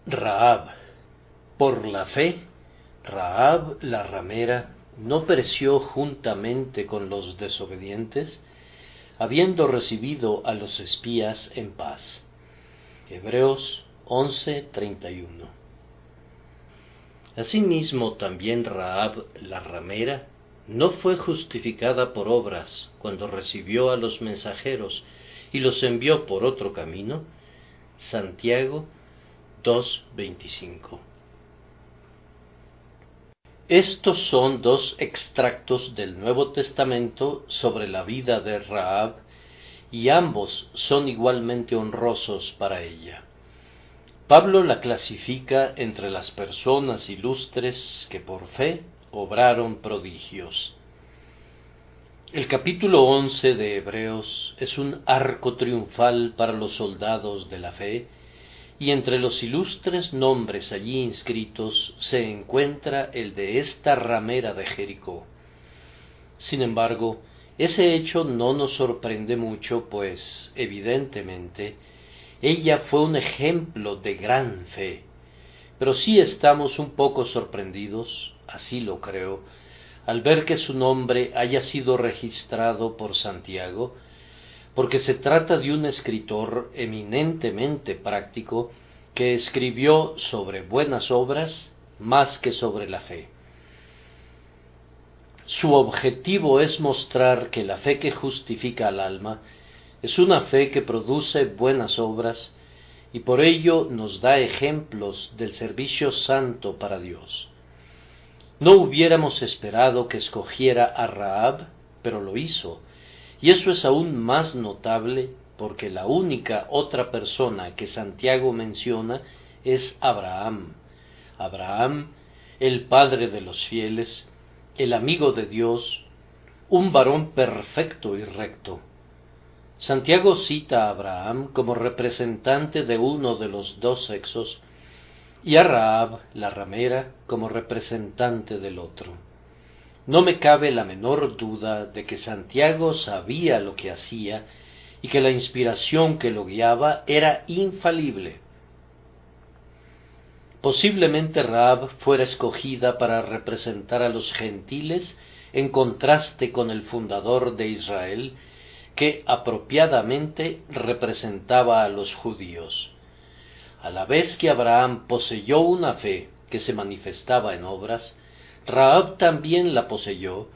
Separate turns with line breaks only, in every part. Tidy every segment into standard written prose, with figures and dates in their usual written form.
Rahab. Por la fe, Rahab la ramera no pereció juntamente con los desobedientes, habiendo recibido a los espías en paz. Hebreos 11:31. Asimismo también Rahab la ramera no fue justificada por obras cuando recibió a los mensajeros y los envió por otro camino. Santiago 2:25. Estos son dos extractos del Nuevo Testamento sobre la vida de Rahab, y ambos son igualmente honrosos para ella. Pablo la clasifica entre las personas ilustres que por fe obraron prodigios. El capítulo 11 de Hebreos es un arco triunfal para los soldados de la fe, y entre los ilustres nombres allí inscritos se encuentra el de esta ramera de Jericó. Sin embargo, ese hecho no nos sorprende mucho, pues, evidentemente, ella fue un ejemplo de gran fe. Pero sí estamos un poco sorprendidos, así lo creo, al ver que su nombre haya sido registrado por Santiago, porque se trata de un escritor eminentemente práctico que escribió sobre buenas obras más que sobre la fe. Su objetivo es mostrar que la fe que justifica al alma es una fe que produce buenas obras, y por ello nos da ejemplos del servicio santo para Dios. No hubiéramos esperado que escogiera a Rahab, pero lo hizo, y eso es aún más notable porque la única otra persona que Santiago menciona es Abraham. Abraham, el padre de los fieles, el amigo de Dios, un varón perfecto y recto. Santiago cita a Abraham como representante de uno de los dos sexos y a Rahab, la ramera, como representante del otro. No me cabe la menor duda de que Santiago sabía lo que hacía y que la inspiración que lo guiaba era infalible. Posiblemente Rahab fuera escogida para representar a los gentiles en contraste con el fundador de Israel, que apropiadamente representaba a los judíos. A la vez que Abraham poseyó una fe que se manifestaba en obras, Rahab también la poseyó,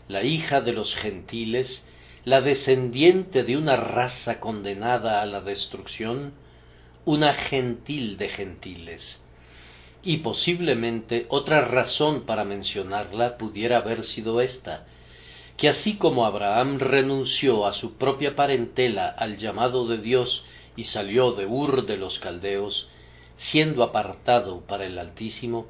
la hija de los gentiles, la descendiente de una raza condenada a la destrucción, una gentil de gentiles. Y posiblemente otra razón para mencionarla pudiera haber sido esta, que así como Abraham renunció a su propia parentela al llamado de Dios y salió de Ur de los Caldeos, siendo apartado para el Altísimo,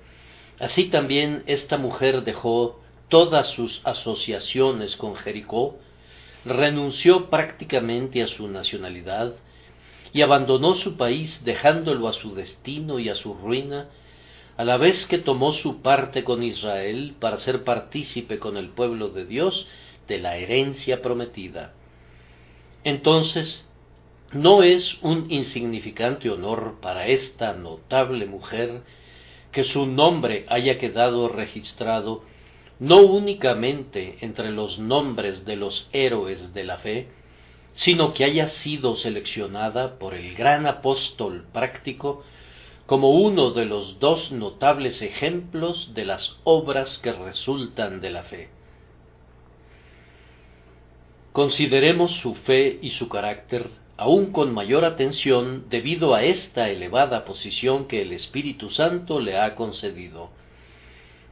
así también esta mujer dejó todas sus asociaciones con Jericó, renunció prácticamente a su nacionalidad y abandonó su país dejándolo a su destino y a su ruina, a la vez que tomó su parte con Israel para ser partícipe con el pueblo de Dios de la herencia prometida. Entonces, no es un insignificante honor para esta notable mujer que su nombre haya quedado registrado no únicamente entre los nombres de los héroes de la fe, sino que haya sido seleccionada por el gran apóstol práctico como uno de los dos notables ejemplos de las obras que resultan de la fe. Consideremos su fe y su carácter aún con mayor atención debido a esta elevada posición que el Espíritu Santo le ha concedido.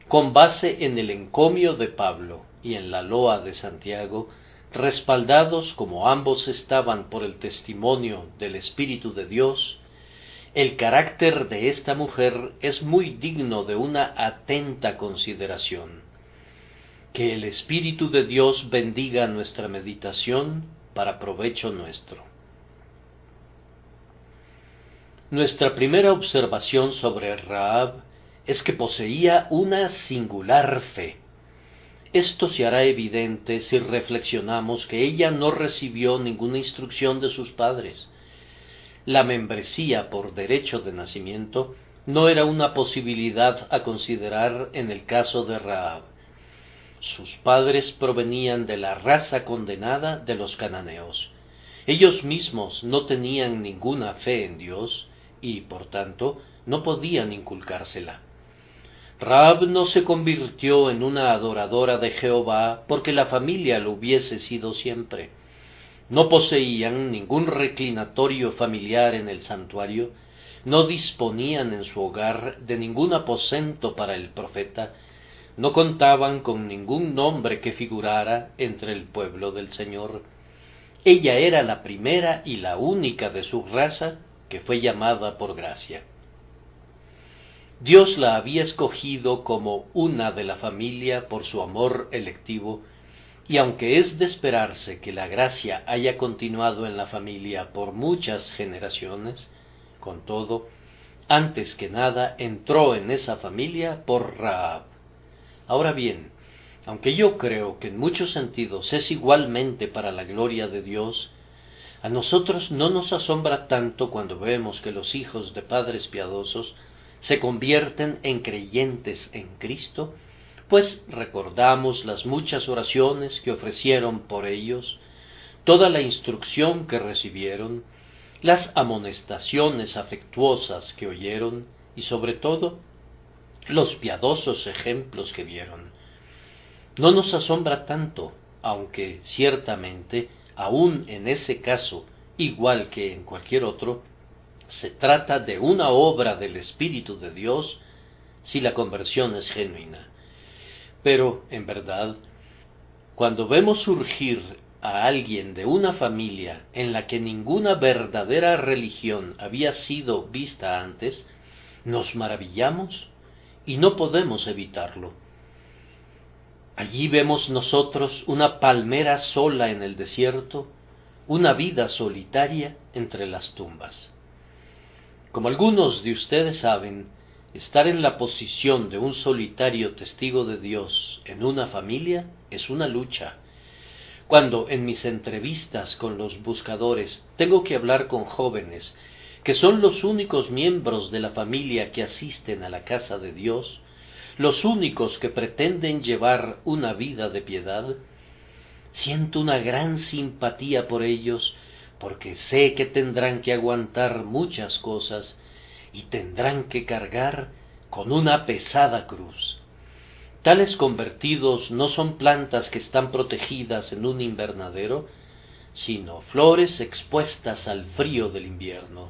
Con base en el encomio de Pablo y en la loa de Santiago, respaldados como ambos estaban por el testimonio del Espíritu de Dios, el carácter de esta mujer es muy digno de una atenta consideración. Que el Espíritu de Dios bendiga nuestra meditación para provecho nuestro. Nuestra primera observación sobre Rahab es que poseía una singular fe. Esto se hará evidente si reflexionamos que ella no recibió ninguna instrucción de sus padres. La membresía por derecho de nacimiento no era una posibilidad a considerar en el caso de Rahab. Sus padres provenían de la raza condenada de los cananeos. Ellos mismos no tenían ninguna fe en Dios y, por tanto, no podían inculcársela. Rahab no se convirtió en una adoradora de Jehová porque la familia lo hubiese sido siempre. No poseían ningún reclinatorio familiar en el santuario, no disponían en su hogar de ningún aposento para el profeta, no contaban con ningún nombre que figurara entre el pueblo del Señor. Ella era la primera y la única de su raza que fue llamada por gracia. Dios la había escogido como una de la familia por su amor electivo, y aunque es de esperarse que la gracia haya continuado en la familia por muchas generaciones, con todo, antes que nada entró en esa familia por Rahab. Ahora bien, aunque yo creo que en muchos sentidos es igualmente para la gloria de Dios, a nosotros no nos asombra tanto cuando vemos que los hijos de padres piadosos se convierten en creyentes en Cristo, pues recordamos las muchas oraciones que ofrecieron por ellos, toda la instrucción que recibieron, las amonestaciones afectuosas que oyeron y sobre todo los piadosos ejemplos que vieron. No nos asombra tanto, aunque ciertamente, aun en ese caso, igual que en cualquier otro, se trata de una obra del Espíritu de Dios si la conversión es genuina. Pero, en verdad, cuando vemos surgir a alguien de una familia en la que ninguna verdadera religión había sido vista antes, nos maravillamos y no podemos evitarlo. Allí vemos nosotros una palmera sola en el desierto, una vida solitaria entre las tumbas. Como algunos de ustedes saben, estar en la posición de un solitario testigo de Dios en una familia es una lucha. Cuando en mis entrevistas con los buscadores tengo que hablar con jóvenes que son los únicos miembros de la familia que asisten a la casa de Dios, los únicos que pretenden llevar una vida de piedad, siento una gran simpatía por ellos, porque sé que tendrán que aguantar muchas cosas y tendrán que cargar con una pesada cruz. Tales convertidos no son plantas que están protegidas en un invernadero, sino flores expuestas al frío del invierno.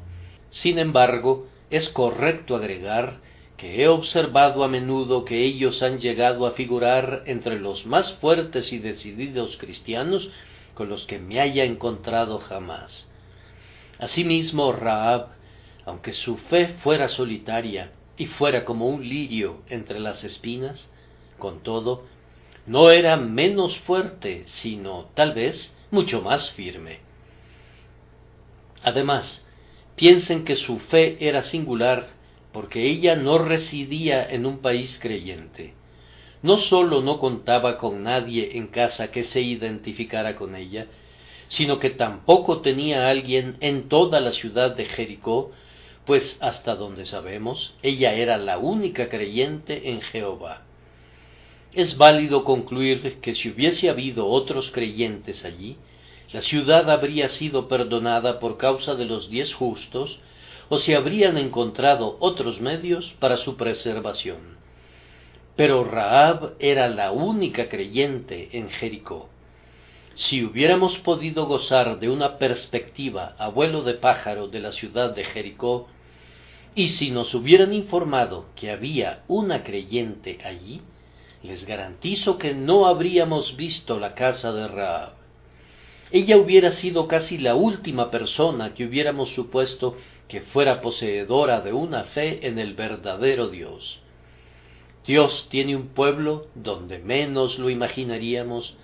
Sin embargo, es correcto agregar que he observado a menudo que ellos han llegado a figurar entre los más fuertes y decididos cristianos con los que me haya encontrado jamás. Asimismo, Rahab, aunque su fe fuera solitaria y fuera como un lirio entre las espinas, con todo, no era menos fuerte, sino, tal vez, mucho más firme. Además, piensen que su fe era singular porque ella no residía en un país creyente. No sólo no contaba con nadie en casa que se identificara con ella, sino que tampoco tenía alguien en toda la ciudad de Jericó, pues hasta donde sabemos, ella era la única creyente en Jehová. Es válido concluir que si hubiese habido otros creyentes allí, la ciudad habría sido perdonada por causa de los 10 justos, o se habrían encontrado otros medios para su preservación. Pero Rahab era la única creyente en Jericó. Si hubiéramos podido gozar de una perspectiva a vuelo de pájaro de la ciudad de Jericó, y si nos hubieran informado que había una creyente allí, les garantizo que no habríamos visto la casa de Rahab. Ella hubiera sido casi la última persona que hubiéramos supuesto que fuera poseedora de una fe en el verdadero Dios. Dios tiene un pueblo donde menos lo imaginaríamos,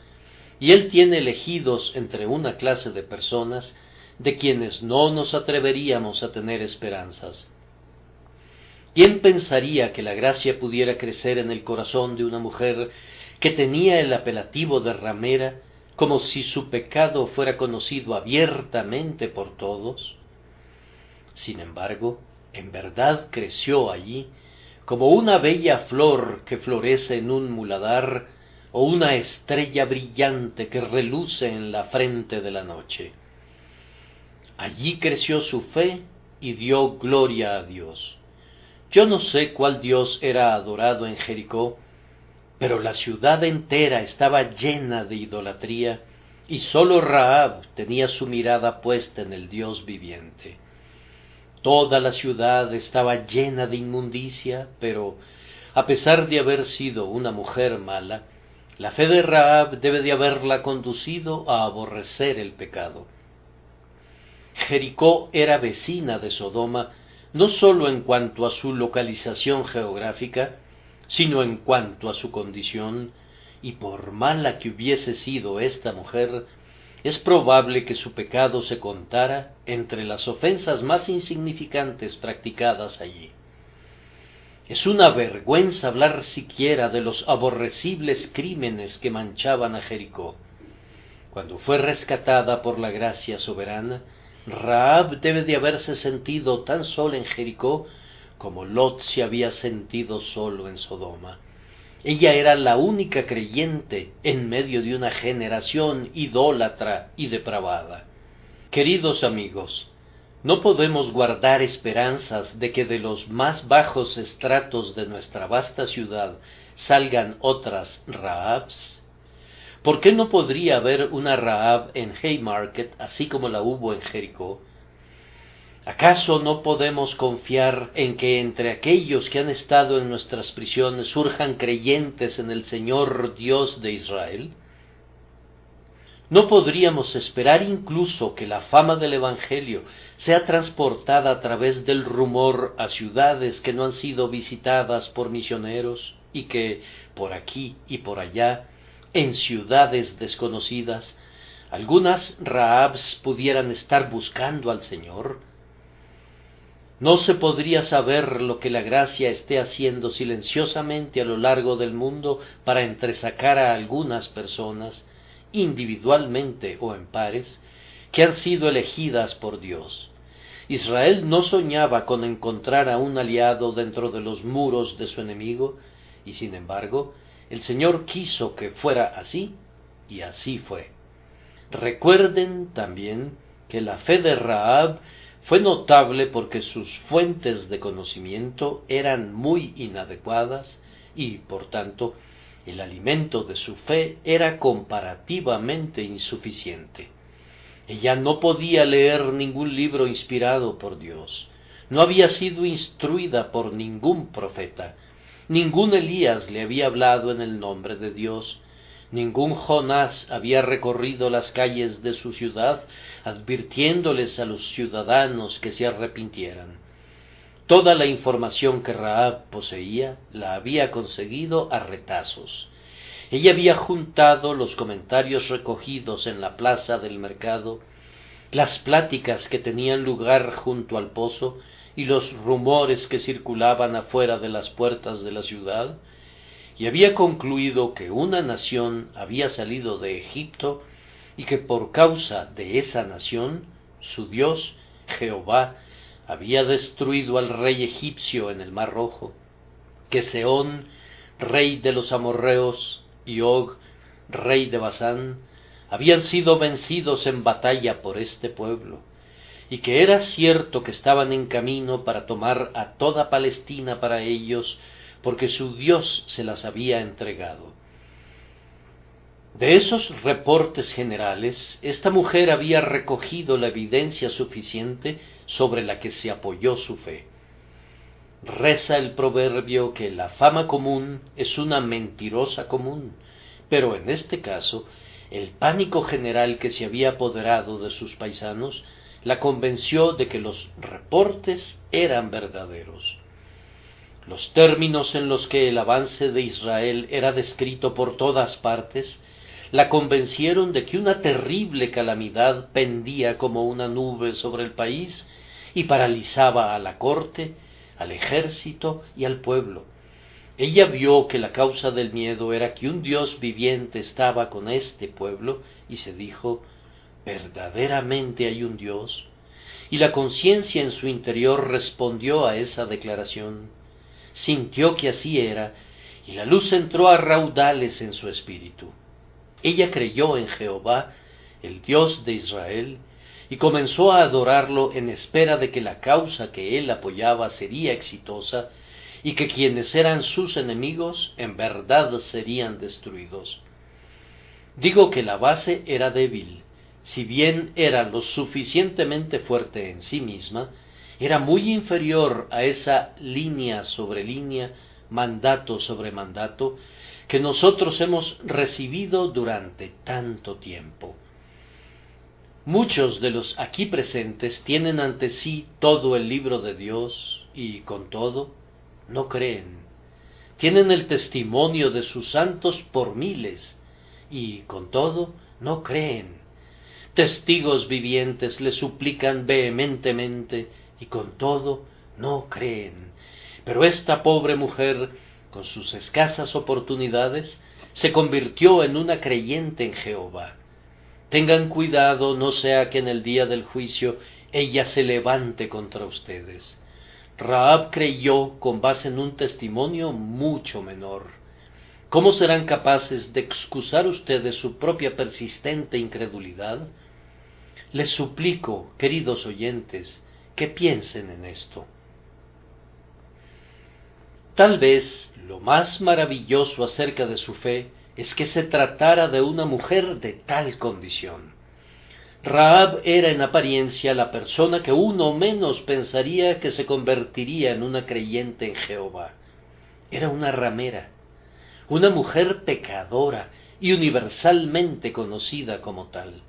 y Él tiene elegidos entre una clase de personas de quienes no nos atreveríamos a tener esperanzas. ¿Quién pensaría que la gracia pudiera crecer en el corazón de una mujer que tenía el apelativo de ramera, como si su pecado fuera conocido abiertamente por todos? Sin embargo, En verdad creció allí, como una bella flor que florece en un muladar, o una estrella brillante que reluce en la frente de la noche. Allí creció su fe y dio gloria a Dios. Yo no sé cuál Dios era adorado en Jericó, pero la ciudad entera estaba llena de idolatría, y sólo Rahab tenía su mirada puesta en el Dios viviente. Toda la ciudad estaba llena de inmundicia, pero, a pesar de haber sido una mujer mala, la fe de Rahab debe de haberla conducido a aborrecer el pecado. Jericó era vecina de Sodoma, no sólo en cuanto a su localización geográfica, sino en cuanto a su condición, y por mala que hubiese sido esta mujer, es probable que su pecado se contara entre las ofensas más insignificantes practicadas allí. Es una vergüenza hablar siquiera de los aborrecibles crímenes que manchaban a Jericó. Cuando fue rescatada por la gracia soberana, Rahab debe de haberse sentido tan sola en Jericó como Lot se había sentido solo en Sodoma. Ella era la única creyente en medio de una generación idólatra y depravada. Queridos amigos, no podemos guardar esperanzas de que de los más bajos estratos de nuestra vasta ciudad salgan otras Rahabs. ¿Por qué no podría haber una Rahab en Haymarket así como la hubo en Jericó? ¿Acaso no podemos confiar en que entre aquellos que han estado en nuestras prisiones surjan creyentes en el Señor Dios de Israel? ¿No podríamos esperar incluso que la fama del Evangelio sea transportada a través del rumor a ciudades que no han sido visitadas por misioneros y que, por aquí y por allá, en ciudades desconocidas, algunas Rahabs pudieran estar buscando al Señor? ¿No se podría saber lo que la gracia esté haciendo silenciosamente a lo largo del mundo para entresacar a algunas personas, individualmente o en pares, que han sido elegidas por Dios? Israel no soñaba con encontrar a un aliado dentro de los muros de su enemigo, y sin embargo, el Señor quiso que fuera así, y así fue. Recuerden también que la fe de Rahab fue notable porque sus fuentes de conocimiento eran muy inadecuadas y, por tanto, el alimento de su fe era comparativamente insuficiente. Ella no podía leer ningún libro inspirado por Dios, no había sido instruida por ningún profeta, ningún Elías le había hablado en el nombre de Dios, ningún Jonás había recorrido las calles de su ciudad advirtiéndoles a los ciudadanos que se arrepintieran. Toda la información que Rahab poseía la había conseguido a retazos. Ella había juntado los comentarios recogidos en la plaza del mercado, las pláticas que tenían lugar junto al pozo y los rumores que circulaban afuera de las puertas de la ciudad, y había concluido que una nación había salido de Egipto y que por causa de esa nación, su Dios, Jehová, había destruido al rey egipcio en el Mar Rojo, que Sehón, rey de los amorreos, y Og, rey de Basán, habían sido vencidos en batalla por este pueblo, y que era cierto que estaban en camino para tomar a toda Palestina para ellos, porque su Dios se las había entregado. De esos reportes generales, esta mujer había recogido la evidencia suficiente sobre la que se apoyó su fe. Reza el proverbio que la fama común es una mentirosa común, pero en este caso, el pánico general que se había apoderado de sus paisanos la convenció de que los reportes eran verdaderos. Los términos en los que el avance de Israel era descrito por todas partes la convencieron de que una terrible calamidad pendía como una nube sobre el país y paralizaba a la corte, al ejército y al pueblo. Ella vio que la causa del miedo era que un Dios viviente estaba con este pueblo y se dijo: verdaderamente hay un Dios. y la conciencia en su interior respondió a esa declaración. Sintió que así era, y la luz entró a raudales en su espíritu. Ella creyó en Jehová, el Dios de Israel, y comenzó a adorarlo en espera de que la causa que él apoyaba sería exitosa, y que quienes eran sus enemigos en verdad serían destruidos. Digo que la base era débil, si bien era lo suficientemente fuerte en sí misma, era muy inferior a esa línea sobre línea, mandato sobre mandato, que nosotros hemos recibido durante tanto tiempo. Muchos de los aquí presentes tienen ante sí todo el libro de Dios y, con todo, no creen. Tienen el testimonio de sus santos por miles y, con todo, no creen. Testigos vivientes le suplican vehementemente y, con todo, no creen. Pero esta pobre mujer, con sus escasas oportunidades, se convirtió en una creyente en Jehová. Tengan cuidado, no sea que en el día del juicio ella se levante contra ustedes. Rahab creyó con base en un testimonio mucho menor. ¿Cómo serán capaces de excusar ustedes su propia persistente incredulidad? Les suplico, queridos oyentes, que piensen en esto. Tal vez lo más maravilloso acerca de su fe es que se tratara de una mujer de tal condición. Rahab era en apariencia la persona que uno menos pensaría que se convertiría en una creyente en Jehová. Era una ramera, una mujer pecadora y universalmente conocida como tal.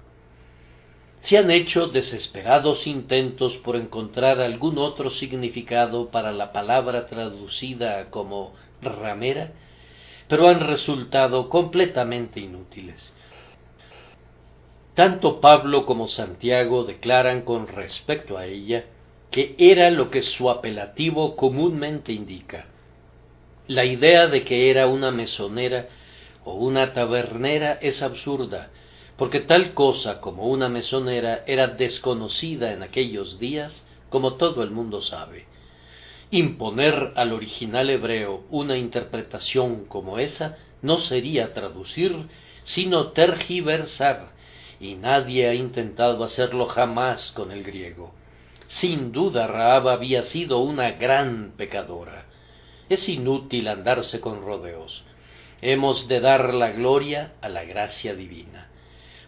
Se han hecho desesperados intentos por encontrar algún otro significado para la palabra traducida como ramera, pero han resultado completamente inútiles. Tanto Pablo como Santiago declaran con respecto a ella que era lo que su apelativo comúnmente indica. La idea de que era una mesonera o una tabernera es absurda, porque tal cosa como una mesonera era desconocida en aquellos días, como todo el mundo sabe. Imponer al original hebreo una interpretación como esa no sería traducir, sino tergiversar, y nadie ha intentado hacerlo jamás con el griego. Sin duda Rahab había sido una gran pecadora. Es inútil andarse con rodeos. Hemos de dar la gloria a la gracia divina.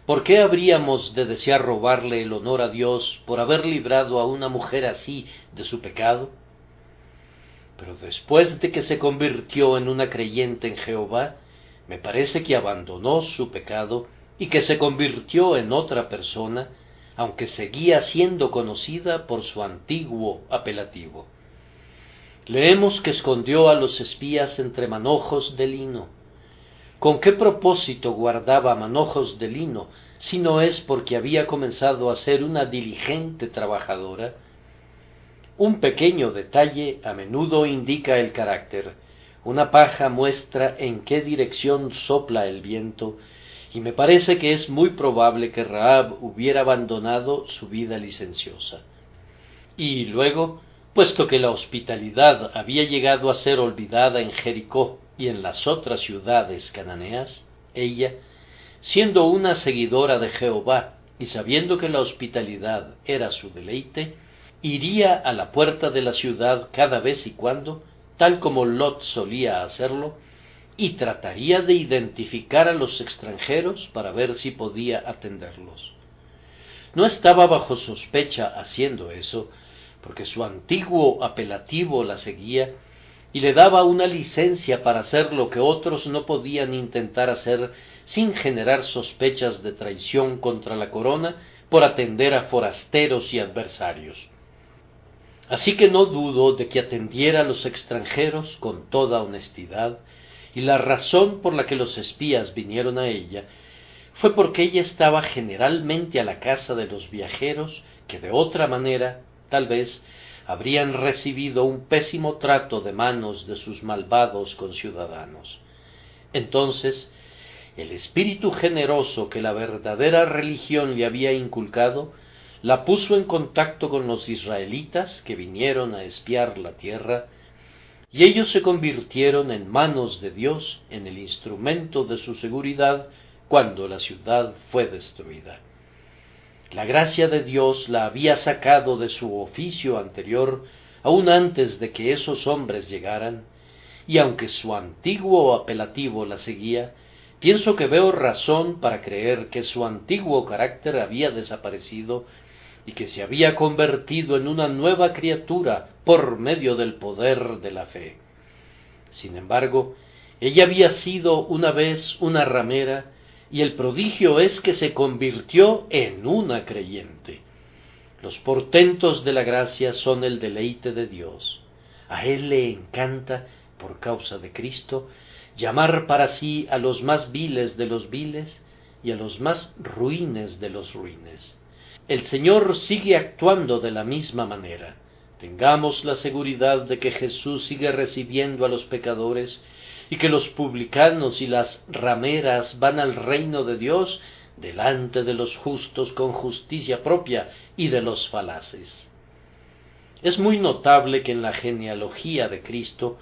¿Por qué habríamos de desear robarle el honor a Dios por haber librado a una mujer así de su pecado? Pero después de que se convirtió en una creyente en Jehová, me parece que abandonó su pecado y que se convirtió en otra persona, aunque seguía siendo conocida por su antiguo apelativo. Leemos que escondió a los espías entre manojos de lino. ¿Con qué propósito guardaba manojos de lino, si no es porque había comenzado a ser una diligente trabajadora? Un pequeño detalle a menudo indica el carácter. Una paja muestra en qué dirección sopla el viento, y me parece que es muy probable que Rahab hubiera abandonado su vida licenciosa. Y luego, puesto que la hospitalidad había llegado a ser olvidada en Jericó y en las otras ciudades cananeas, ella, siendo una seguidora de Jehová y sabiendo que la hospitalidad era su deleite, iría a la puerta de la ciudad cada vez y cuando, tal como Lot solía hacerlo, y trataría de identificar a los extranjeros para ver si podía atenderlos. No estaba bajo sospecha haciendo eso, porque su antiguo apelativo la seguía y le daba una licencia para hacer lo que otros no podían intentar hacer sin generar sospechas de traición contra la corona por atender a forasteros y adversarios. Así que no dudo de que atendiera a los extranjeros con toda honestidad, y la razón por la que los espías vinieron a ella fue porque ella estaba generalmente a la casa de los viajeros que de otra manera, tal vez, habrían recibido un pésimo trato de manos de sus malvados conciudadanos. Entonces, el espíritu generoso que la verdadera religión le había inculcado, la puso en contacto con los israelitas que vinieron a espiar la tierra, y ellos se convirtieron en manos de Dios en el instrumento de su seguridad cuando la ciudad fue destruida. La gracia de Dios la había sacado de su oficio anterior aún antes de que esos hombres llegaran, y aunque su antiguo apelativo la seguía, pienso que veo razón para creer que su antiguo carácter había desaparecido y que se había convertido en una nueva criatura por medio del poder de la fe. Sin embargo, ella había sido una vez una ramera, y el prodigio es que se convirtió en una creyente. Los portentos de la gracia son el deleite de Dios. A Él le encanta, por causa de Cristo, llamar para sí a los más viles de los viles y a los más ruines de los ruines. El Señor sigue actuando de la misma manera. Tengamos la seguridad de que Jesús sigue recibiendo a los pecadores y que los publicanos y las rameras van al reino de Dios delante de los justos con justicia propia y de los falaces. Es muy notable que en la genealogía de Cristo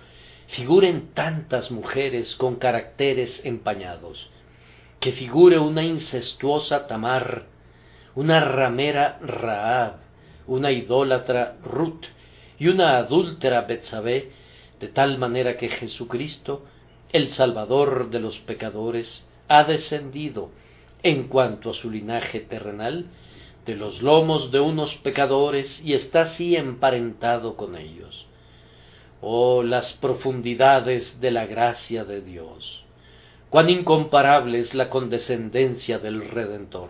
figuren tantas mujeres con caracteres empañados, que figure una incestuosa Tamar, una ramera Rahab, una idólatra Ruth y una adúltera Betsabé, de tal manera que Jesucristo, el Salvador de los pecadores, ha descendido, en cuanto a su linaje terrenal, de los lomos de unos pecadores y está así emparentado con ellos. Oh, las profundidades de la gracia de Dios! Cuán incomparable es la condescendencia del Redentor.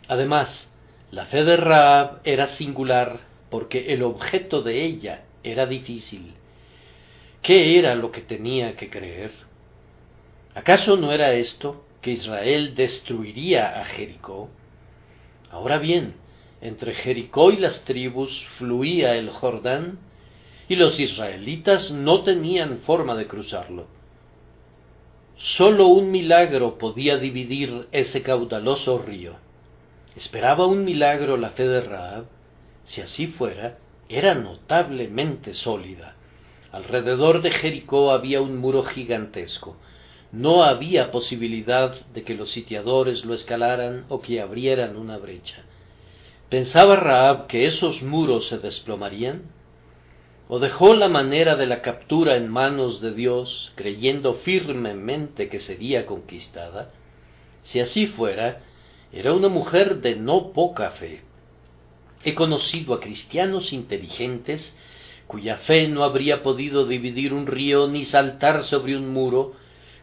Además, la fe de Rahab era singular porque el objeto de ella era difícil. ¿Qué era lo que tenía que creer? ¿Acaso no era esto, que Israel destruiría a Jericó? Ahora bien, entre Jericó y las tribus fluía el Jordán, y los israelitas no tenían forma de cruzarlo. Sólo un milagro podía dividir ese caudaloso río. ¿Esperaba un milagro la fe de Rahab? Si así fuera, era notablemente sólida. Alrededor de Jericó había un muro gigantesco. No había posibilidad de que los sitiadores lo escalaran o que abrieran una brecha. ¿Pensaba Rahab que esos muros se desplomarían? ¿O dejó la manera de la captura en manos de Dios, creyendo firmemente que sería conquistada? Si así fuera, era una mujer de no poca fe. He conocido a cristianos inteligentes cuya fe no habría podido dividir un río ni saltar sobre un muro,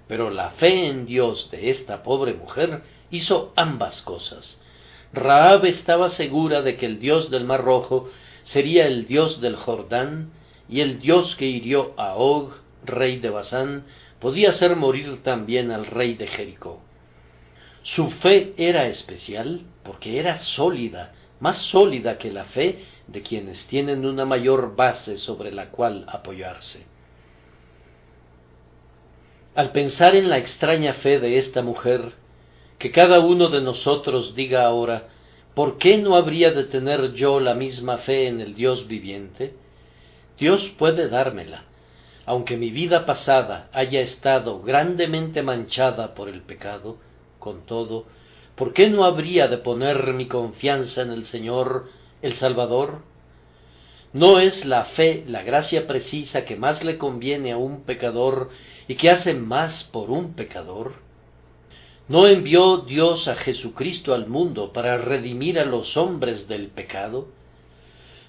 pero la fe en Dios de esta pobre mujer hizo ambas cosas. Rahab estaba segura de que el Dios del Mar Rojo sería el Dios del Jordán, y el Dios que hirió a Og, rey de Basán, podía hacer morir también al rey de Jericó. Su fe era especial porque era sólida, más sólida que la fe de quienes tienen una mayor base sobre la cual apoyarse. Al pensar en la extraña fe de esta mujer, que cada uno de nosotros diga ahora, ¿por qué no habría de tener yo la misma fe en el Dios viviente? Dios puede dármela, aunque mi vida pasada haya estado grandemente manchada por el pecado. Con todo, ¿por qué no habría de poner mi confianza en el Señor, el Salvador? ¿No es la fe la gracia precisa que más le conviene a un pecador y que hace más por un pecador? ¿No envió Dios a Jesucristo al mundo para redimir a los hombres del pecado?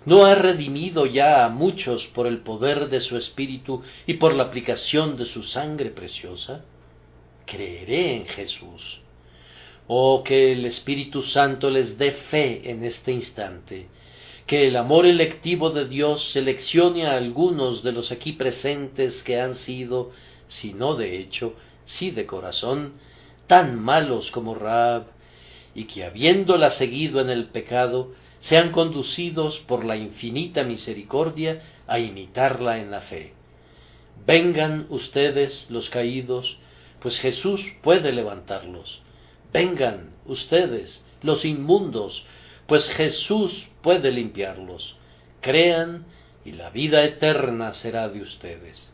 ¿No ha redimido ya a muchos por el poder de su Espíritu y por la aplicación de su sangre preciosa? Creeré en Jesús. Oh, que el Espíritu Santo les dé fe en este instante, que el amor electivo de Dios seleccione a algunos de los aquí presentes que han sido, si no de hecho, sí de corazón, tan malos como Rahab, y que habiéndola seguido en el pecado, sean conducidos por la infinita misericordia a imitarla en la fe. Vengan ustedes los caídos, pues Jesús puede levantarlos. Vengan ustedes los inmundos, pues Jesús puede limpiarlos. Crean y la vida eterna será de ustedes.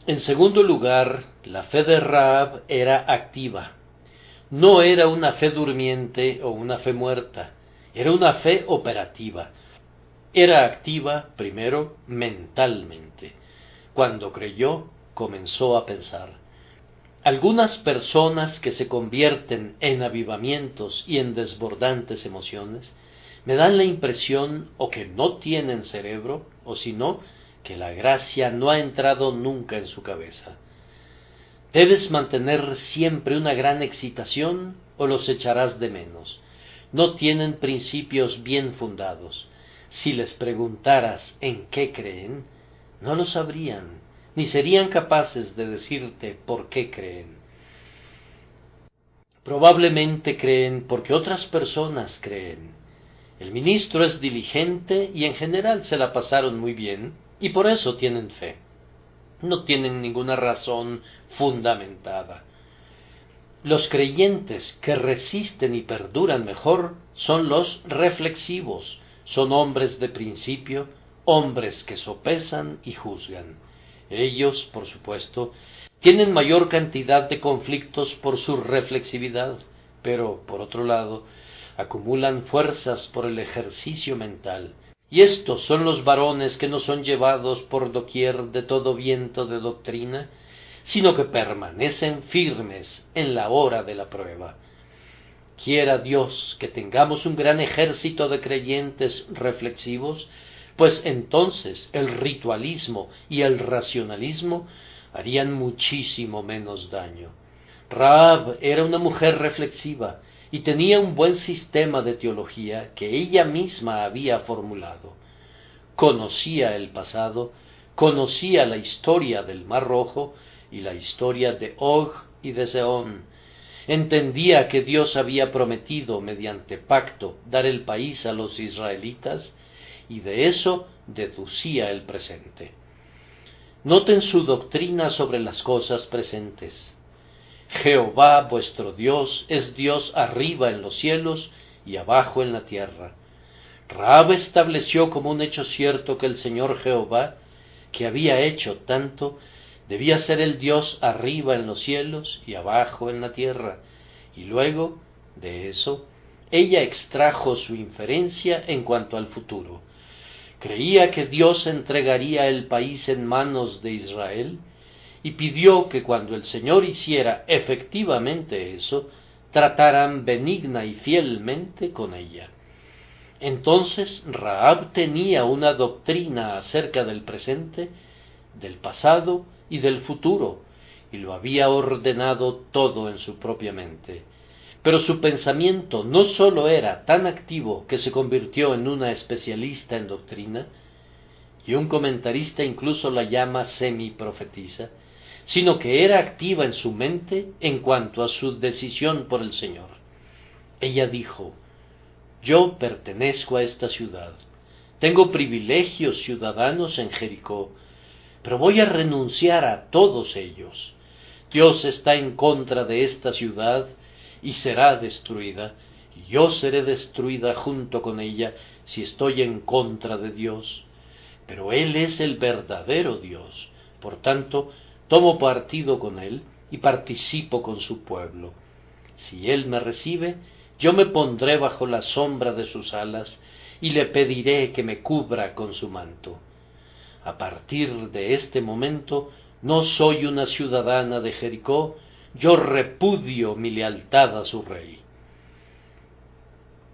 En segundo lugar, la fe de Rahab era activa. No era una fe durmiente o una fe muerta, era una fe operativa. Era activa, primero, mentalmente. Cuando creyó, comenzó a pensar. Algunas personas que se convierten en avivamientos y en desbordantes emociones me dan la impresión o que no tienen cerebro, o si no, que la gracia no ha entrado nunca en su cabeza. Debes mantener siempre una gran excitación o los echarás de menos. No tienen principios bien fundados. Si les preguntaras en qué creen, no lo sabrían, ni serían capaces de decirte por qué creen. Probablemente creen porque otras personas creen. El ministro es diligente y en general se la pasaron muy bien, y por eso tienen fe. No tienen ninguna razón fundamentada. Los creyentes que resisten y perduran mejor son los reflexivos, son hombres de principio, hombres que sopesan y juzgan. Ellos, por supuesto, tienen mayor cantidad de conflictos por su reflexividad, pero, por otro lado, acumulan fuerzas por el ejercicio mental. Y estos son los varones que no son llevados por doquier de todo viento de doctrina, sino que permanecen firmes en la hora de la prueba. Quiera Dios que tengamos un gran ejército de creyentes reflexivos, pues entonces el ritualismo y el racionalismo harían muchísimo menos daño. Rahab era una mujer reflexiva y tenía un buen sistema de teología que ella misma había formulado. Conocía el pasado, conocía la historia del Mar Rojo y la historia de Og y de Sehón. Entendía que Dios había prometido mediante pacto dar el país a los israelitas y de eso deducía el presente. Noten su doctrina sobre las cosas presentes. Jehová vuestro Dios es Dios arriba en los cielos y abajo en la tierra. Rahab estableció como un hecho cierto que el Señor Jehová, que había hecho tanto, debía ser el Dios arriba en los cielos y abajo en la tierra, y luego, de eso, ella extrajo su inferencia en cuanto al futuro. Creía que Dios entregaría el país en manos de Israel, y pidió que cuando el Señor hiciera efectivamente eso, trataran benigna y fielmente con ella. Entonces Rahab tenía una doctrina acerca del presente, del pasado y del futuro, y lo había ordenado todo en su propia mente. Pero su pensamiento no sólo era tan activo que se convirtió en una especialista en doctrina, y un comentarista incluso la llama semiprofetisa, sino que era activa en su mente en cuanto a su decisión por el Señor. Ella dijo: yo pertenezco a esta ciudad, tengo privilegios ciudadanos en Jericó, pero voy a renunciar a todos ellos. Dios está en contra de esta ciudad y será destruida, y yo seré destruida junto con ella si estoy en contra de Dios. Pero Él es el verdadero Dios, por tanto, tomo partido con Él y participo con su pueblo. Si Él me recibe, yo me pondré bajo la sombra de sus alas y le pediré que me cubra con su manto. A partir de este momento, no soy una ciudadana de Jericó, yo repudio mi lealtad a su rey.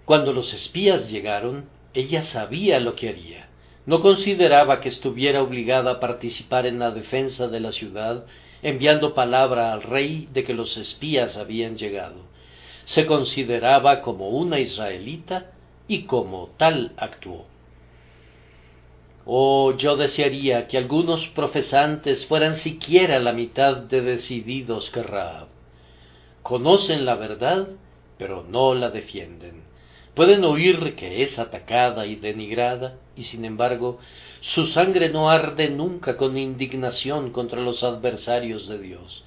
Cuando los espías llegaron, ella sabía lo que haría. No consideraba que estuviera obligada a participar en la defensa de la ciudad, enviando palabra al rey de que los espías habían llegado. Se consideraba como una israelita y como tal actuó. Oh, yo desearía que algunos profesantes fueran siquiera la mitad de decididos que Rahab. Conocen la verdad, pero no la defienden. Pueden oír que es atacada y denigrada, y sin embargo, su sangre no arde nunca con indignación contra los adversarios de Dios.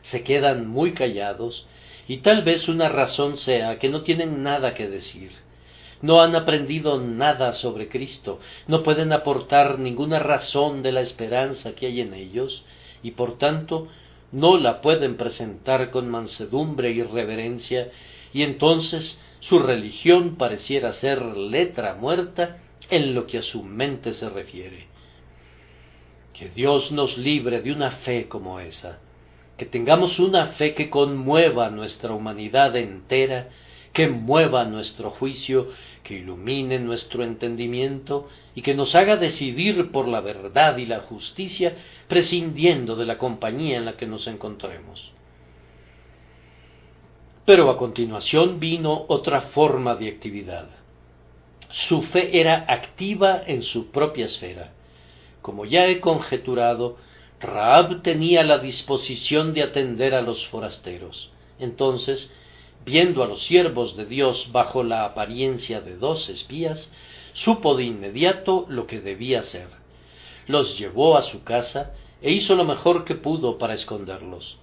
Se quedan muy callados y tal vez una razón sea que no tienen nada que decir. No han aprendido nada sobre Cristo, no pueden aportar ninguna razón de la esperanza que hay en ellos, y por tanto no la pueden presentar con mansedumbre y reverencia, y entonces su religión pareciera ser letra muerta en lo que a su mente se refiere. Que Dios nos libre de una fe como esa, que tengamos una fe que conmueva nuestra humanidad entera, que mueva nuestro juicio, que ilumine nuestro entendimiento y que nos haga decidir por la verdad y la justicia, prescindiendo de la compañía en la que nos encontremos. Pero a continuación vino otra forma de actividad. Su fe era activa en su propia esfera. Como ya he conjeturado, Rahab tenía la disposición de atender a los forasteros. Entonces, viendo a los siervos de Dios bajo la apariencia de 2 espías, supo de inmediato lo que debía hacer. Los llevó a su casa e hizo lo mejor que pudo para esconderlos.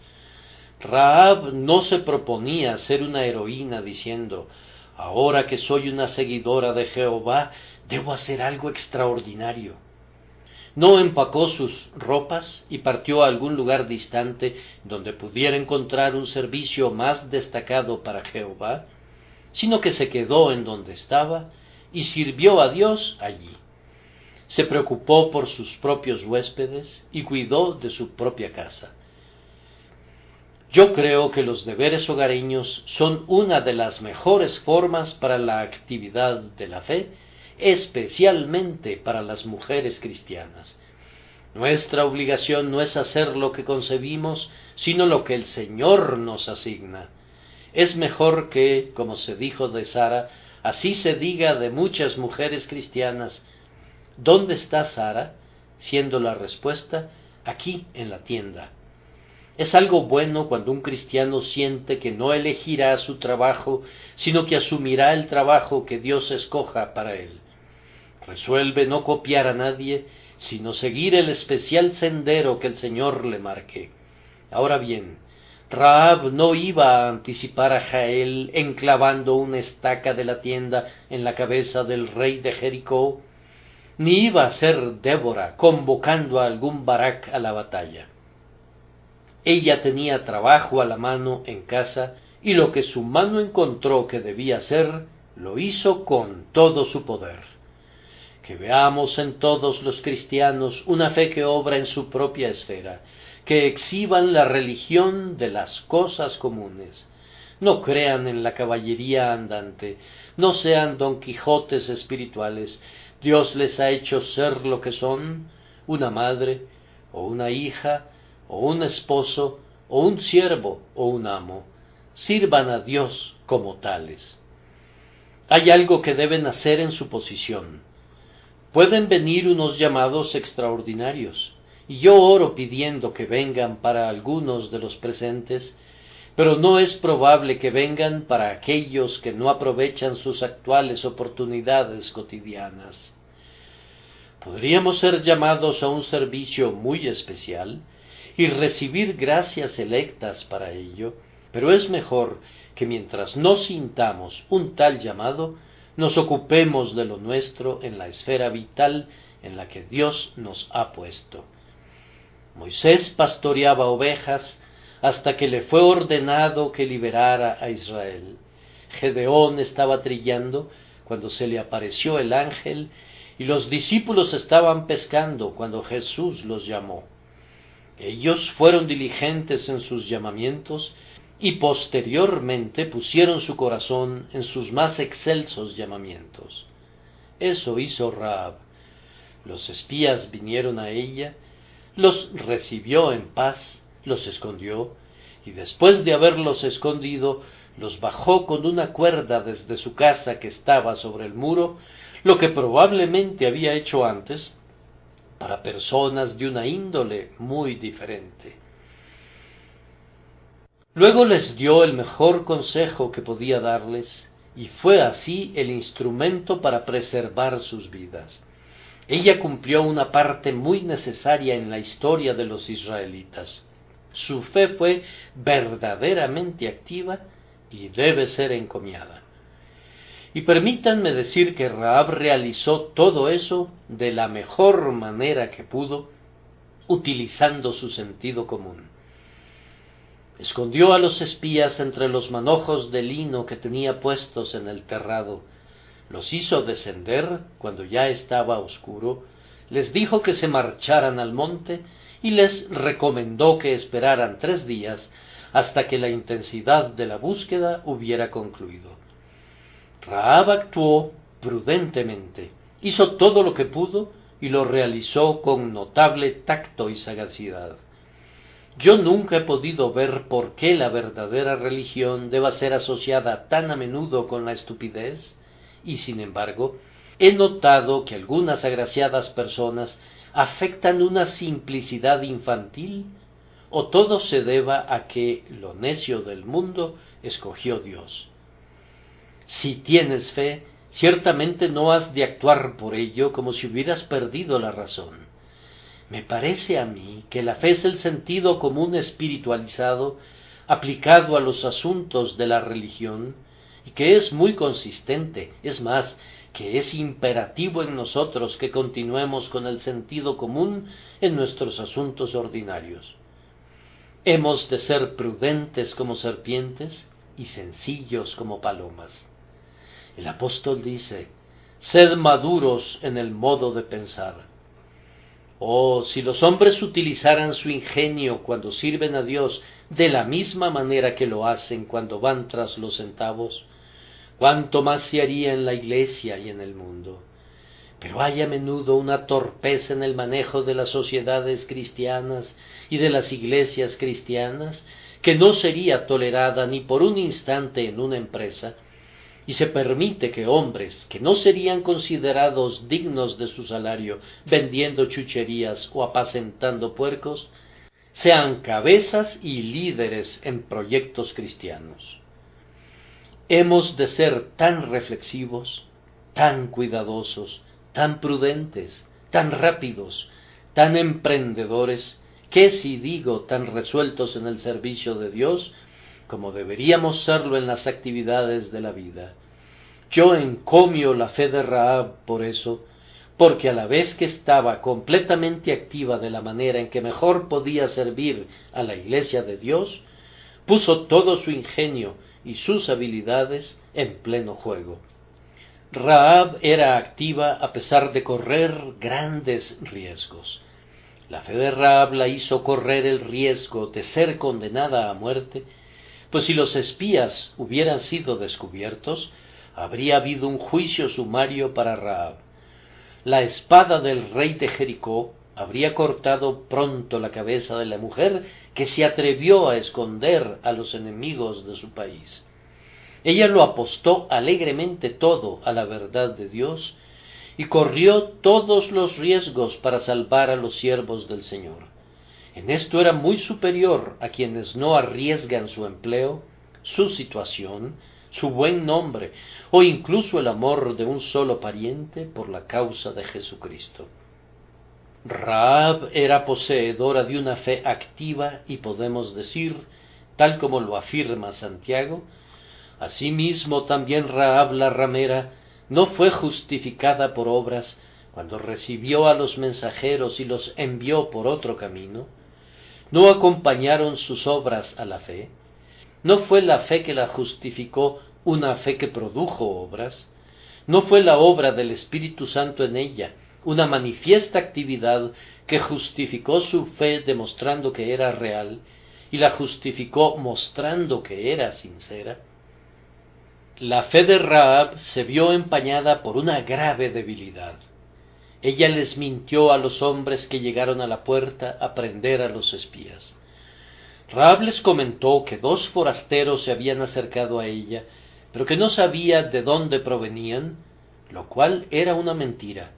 Rahab no se proponía ser una heroína diciendo: ahora que soy una seguidora de Jehová, debo hacer algo extraordinario. No empacó sus ropas y partió a algún lugar distante donde pudiera encontrar un servicio más destacado para Jehová, sino que se quedó en donde estaba y sirvió a Dios allí. Se preocupó por sus propios huéspedes y cuidó de su propia casa. Yo creo que los deberes hogareños son una de las mejores formas para la actividad de la fe, especialmente para las mujeres cristianas. Nuestra obligación no es hacer lo que concebimos, sino lo que el Señor nos asigna. Es mejor que, como se dijo de Sara, así se diga de muchas mujeres cristianas: ¿dónde está Sara? Siendo la respuesta: aquí en la tienda. Es algo bueno cuando un cristiano siente que no elegirá su trabajo, sino que asumirá el trabajo que Dios escoja para él. Resuelve no copiar a nadie, sino seguir el especial sendero que el Señor le marque. Ahora bien, Rahab no iba a anticipar a Jael enclavando una estaca de la tienda en la cabeza del rey de Jericó, ni iba a ser Débora convocando a algún Barak a la batalla. Ella tenía trabajo a la mano en casa, y lo que su mano encontró que debía hacer, lo hizo con todo su poder. Que veamos en todos los cristianos una fe que obra en su propia esfera, que exhiban la religión de las cosas comunes. No crean en la caballería andante, no sean Don Quijotes espirituales. Dios les ha hecho ser lo que son: una madre, o una hija, o un esposo, o un siervo, o un amo. Sirvan a Dios como tales. Hay algo que deben hacer en su posición. Pueden venir unos llamados extraordinarios, y yo oro pidiendo que vengan para algunos de los presentes, pero no es probable que vengan para aquellos que no aprovechan sus actuales oportunidades cotidianas. Podríamos ser llamados a un servicio muy especial y recibir gracias electas para ello, pero es mejor que mientras no sintamos un tal llamado, nos ocupemos de lo nuestro en la esfera vital en la que Dios nos ha puesto. Moisés pastoreaba ovejas hasta que le fue ordenado que liberara a Israel. Gedeón estaba trillando cuando se le apareció el ángel, y los discípulos estaban pescando cuando Jesús los llamó. Ellos fueron diligentes en sus llamamientos y posteriormente pusieron su corazón en sus más excelsos llamamientos. Eso hizo Rahab. Los espías vinieron a ella, los recibió en paz, los escondió, y después de haberlos escondido, los bajó con una cuerda desde su casa que estaba sobre el muro, lo que probablemente había hecho antes para personas de una índole muy diferente. Luego les dio el mejor consejo que podía darles, y fue así el instrumento para preservar sus vidas. Ella cumplió una parte muy necesaria en la historia de los israelitas. Su fe fue verdaderamente activa y debe ser encomiada. Y permítanme decir que Rahab realizó todo eso de la mejor manera que pudo, utilizando su sentido común. Escondió a los espías entre los manojos de lino que tenía puestos en el terrado, los hizo descender cuando ya estaba oscuro, les dijo que se marcharan al monte y les recomendó que esperaran 3 días hasta que la intensidad de la búsqueda hubiera concluido. Rahab actuó prudentemente, hizo todo lo que pudo y lo realizó con notable tacto y sagacidad. Yo nunca he podido ver por qué la verdadera religión deba ser asociada tan a menudo con la estupidez, y sin embargo, he notado que algunas agraciadas personas afectan una simplicidad infantil, o todo se deba a que lo necio del mundo escogió Dios. Si tienes fe, ciertamente no has de actuar por ello como si hubieras perdido la razón. Me parece a mí que la fe es el sentido común espiritualizado aplicado a los asuntos de la religión y que es muy consistente, es más, que es imperativo en nosotros que continuemos con el sentido común en nuestros asuntos ordinarios. Hemos de ser prudentes como serpientes y sencillos como palomas. El apóstol dice, sed maduros en el modo de pensar. Oh, si los hombres utilizaran su ingenio cuando sirven a Dios de la misma manera que lo hacen cuando van tras los centavos, cuánto más se haría en la iglesia y en el mundo. Pero hay a menudo una torpeza en el manejo de las sociedades cristianas y de las iglesias cristianas que no sería tolerada ni por un instante en una empresa, y se permite que hombres que no serían considerados dignos de su salario vendiendo chucherías o apacentando puercos, sean cabezas y líderes en proyectos cristianos. Hemos de ser tan reflexivos, tan cuidadosos, tan prudentes, tan rápidos, tan emprendedores, que si digo tan resueltos en el servicio de Dios, como deberíamos serlo en las actividades de la vida. Yo encomio la fe de Rahab por eso, porque a la vez que estaba completamente activa de la manera en que mejor podía servir a la iglesia de Dios, puso todo su ingenio y sus habilidades en pleno juego. Rahab era activa a pesar de correr grandes riesgos. La fe de Rahab la hizo correr el riesgo de ser condenada a muerte, pues si los espías hubieran sido descubiertos, habría habido un juicio sumario para Rahab. La espada del rey de Jericó habría cortado pronto la cabeza de la mujer que se atrevió a esconder a los enemigos de su país. Ella lo apostó alegremente todo a la verdad de Dios y corrió todos los riesgos para salvar a los siervos del Señor. En esto era muy superior a quienes no arriesgan su empleo, su situación, su buen nombre o incluso el amor de un solo pariente por la causa de Jesucristo. Rahab era poseedora de una fe activa y podemos decir, tal como lo afirma Santiago, asimismo también Rahab la ramera no fue justificada por obras cuando recibió a los mensajeros y los envió por otro camino. ¿No acompañaron sus obras a la fe? ¿No fue la fe que la justificó una fe que produjo obras? ¿No fue la obra del Espíritu Santo en ella una manifiesta actividad que justificó su fe demostrando que era real y la justificó mostrando que era sincera? La fe de Rahab se vio empañada por una grave debilidad. Ella les mintió a los hombres que llegaron a la puerta a prender a los espías. Rahab les comentó que 2 forasteros se habían acercado a ella, pero que no sabía de dónde provenían, lo cual era una mentira,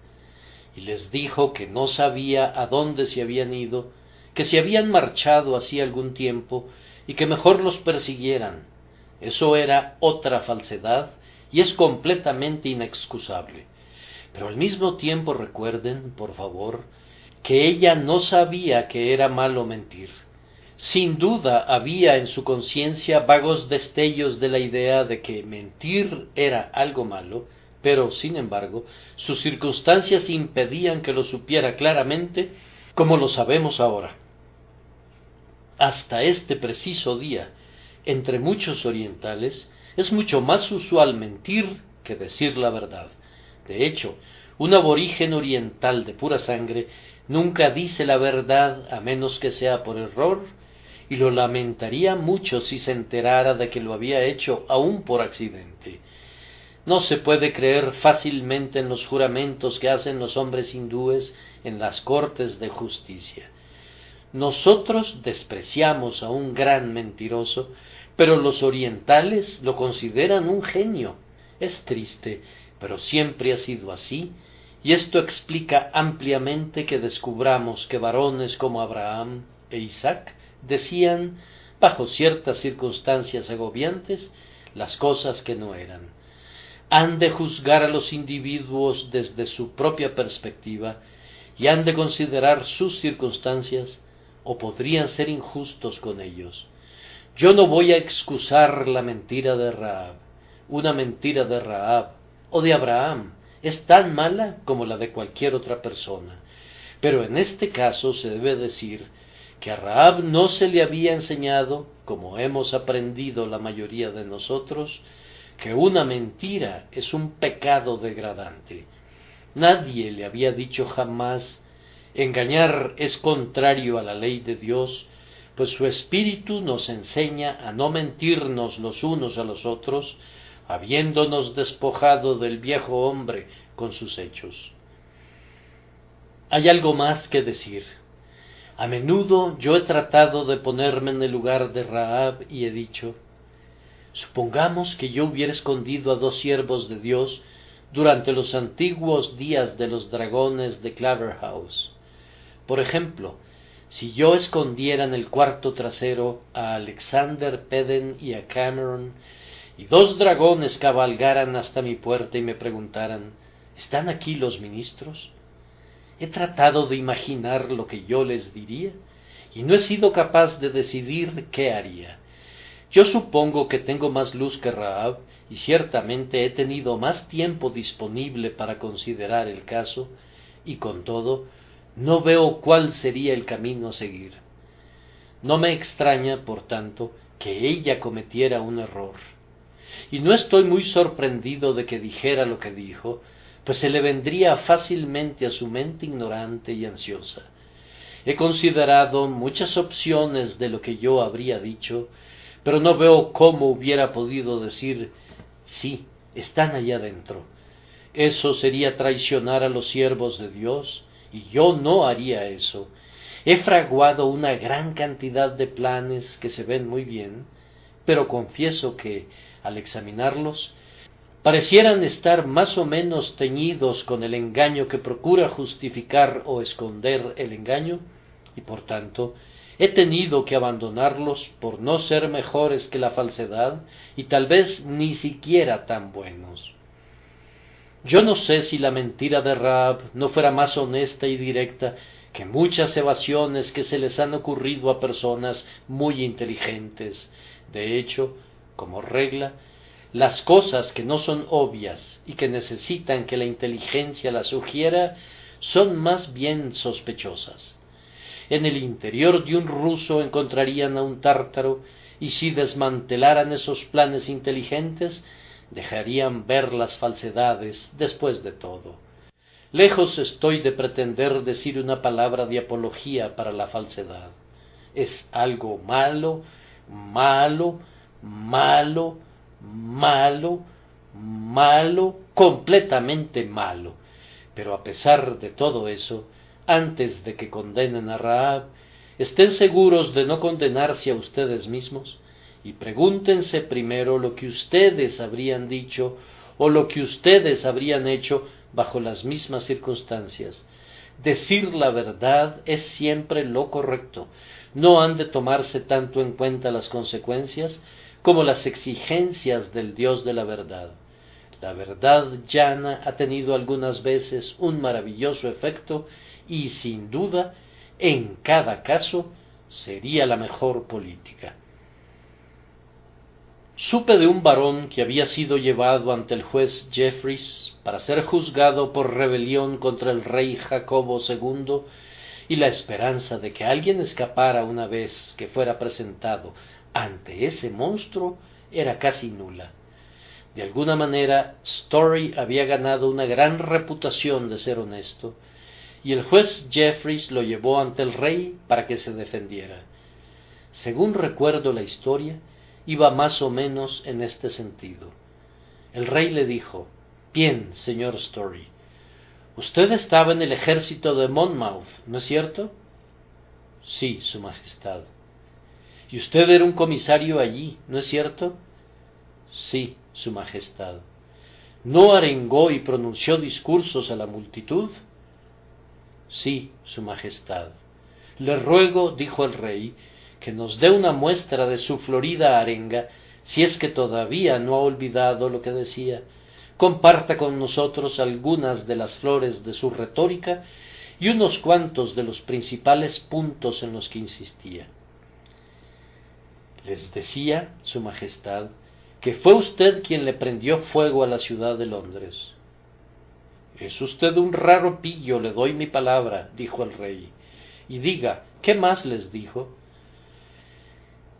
y les dijo que no sabía a dónde se habían ido, que se habían marchado hacía algún tiempo y que mejor los persiguieran. Eso era otra falsedad y es completamente inexcusable. Pero al mismo tiempo recuerden, por favor, que ella no sabía que era malo mentir. Sin duda había en su conciencia vagos destellos de la idea de que mentir era algo malo, pero, sin embargo, sus circunstancias impedían que lo supiera claramente como lo sabemos ahora. Hasta este preciso día, entre muchos orientales, es mucho más usual mentir que decir la verdad. De hecho, un aborigen oriental de pura sangre nunca dice la verdad a menos que sea por error, y lo lamentaría mucho si se enterara de que lo había hecho aún por accidente. No se puede creer fácilmente en los juramentos que hacen los hombres hindúes en las cortes de justicia. Nosotros despreciamos a un gran mentiroso, pero los orientales lo consideran un genio. Es triste, pero siempre ha sido así, y esto explica ampliamente que descubramos que varones como Abraham e Isaac decían, bajo ciertas circunstancias agobiantes, las cosas que no eran. Han de juzgar a los individuos desde su propia perspectiva y han de considerar sus circunstancias, o podrían ser injustos con ellos. Yo no voy a excusar la mentira de Rahab. Una mentira de Rahab o de Abraham es tan mala como la de cualquier otra persona, pero en este caso se debe decir que a Rahab no se le había enseñado, como hemos aprendido la mayoría de nosotros, que una mentira es un pecado degradante. Nadie le había dicho jamás: engañar es contrario a la ley de Dios, pues su espíritu nos enseña a no mentirnos los unos a los otros, habiéndonos despojado del viejo hombre con sus hechos. Hay algo más que decir. A menudo yo he tratado de ponerme en el lugar de Rahab y he dicho: supongamos que yo hubiera escondido a 2 siervos de Dios durante los antiguos días de los dragones de Claverhouse. Por ejemplo, si yo escondiera en el cuarto trasero a Alexander Peden y a Cameron, y 2 dragones cabalgaran hasta mi puerta y me preguntaran: ¿están aquí los ministros? He tratado de imaginar lo que yo les diría, y no he sido capaz de decidir qué haría. Yo supongo que tengo más luz que Rahab, y ciertamente he tenido más tiempo disponible para considerar el caso, y con todo, no veo cuál sería el camino a seguir. No me extraña, por tanto, que ella cometiera un error. Y no estoy muy sorprendido de que dijera lo que dijo, pues se le vendría fácilmente a su mente ignorante y ansiosa. He considerado muchas opciones de lo que yo habría dicho, pero no veo cómo hubiera podido decir: sí, están allá dentro. Eso sería traicionar a los siervos de Dios, y yo no haría eso. He fraguado una gran cantidad de planes que se ven muy bien, pero confieso que, al examinarlos, parecieran estar más o menos teñidos con el engaño que procura justificar o esconder el engaño, y por tanto he tenido que abandonarlos por no ser mejores que la falsedad y tal vez ni siquiera tan buenos. Yo no sé si la mentira de Rahab no fuera más honesta y directa que muchas evasiones que se les han ocurrido a personas muy inteligentes. De hecho, como regla, las cosas que no son obvias y que necesitan que la inteligencia las sugiera son más bien sospechosas. En el interior de un ruso encontrarían a un tártaro, y si desmantelaran esos planes inteligentes, dejarían ver las falsedades después de todo. Lejos estoy de pretender decir una palabra de apología para la falsedad. Es algo malo, malo, malo, malo, malo, completamente malo. Pero a pesar de todo eso, antes de que condenen a Rahab, estén seguros de no condenarse a ustedes mismos, y pregúntense primero lo que ustedes habrían dicho o lo que ustedes habrían hecho bajo las mismas circunstancias. Decir la verdad es siempre lo correcto. No han de tomarse tanto en cuenta las consecuencias como las exigencias del Dios de la verdad. La verdad llana ha tenido algunas veces un maravilloso efecto y, sin duda, en cada caso, sería la mejor política. Supe de un varón que había sido llevado ante el juez Jeffreys para ser juzgado por rebelión contra el rey Jacobo II, y la esperanza de que alguien escapara una vez que fuera presentado ante ese monstruo era casi nula. De alguna manera, Story había ganado una gran reputación de ser honesto, y el juez Jeffreys lo llevó ante el rey para que se defendiera. Según recuerdo la historia, iba más o menos en este sentido. El rey le dijo: «Bien, señor Story, usted estaba en el ejército de Monmouth, ¿no es cierto?». «Sí, su majestad». «Y usted era un comisario allí, ¿no es cierto?». «Sí, su majestad». «¿No arengó y pronunció discursos a la multitud?». «Sí, su majestad». «Le ruego», dijo el rey, «que nos dé una muestra de su florida arenga, si es que todavía no ha olvidado lo que decía. Comparta con nosotros algunas de las flores de su retórica y unos cuantos de los principales puntos en los que insistía». «Les decía, su majestad, que fue usted quien le prendió fuego a la ciudad de Londres». «Es usted un raro pillo, le doy mi palabra», dijo el rey. «Y diga, ¿qué más les dijo?».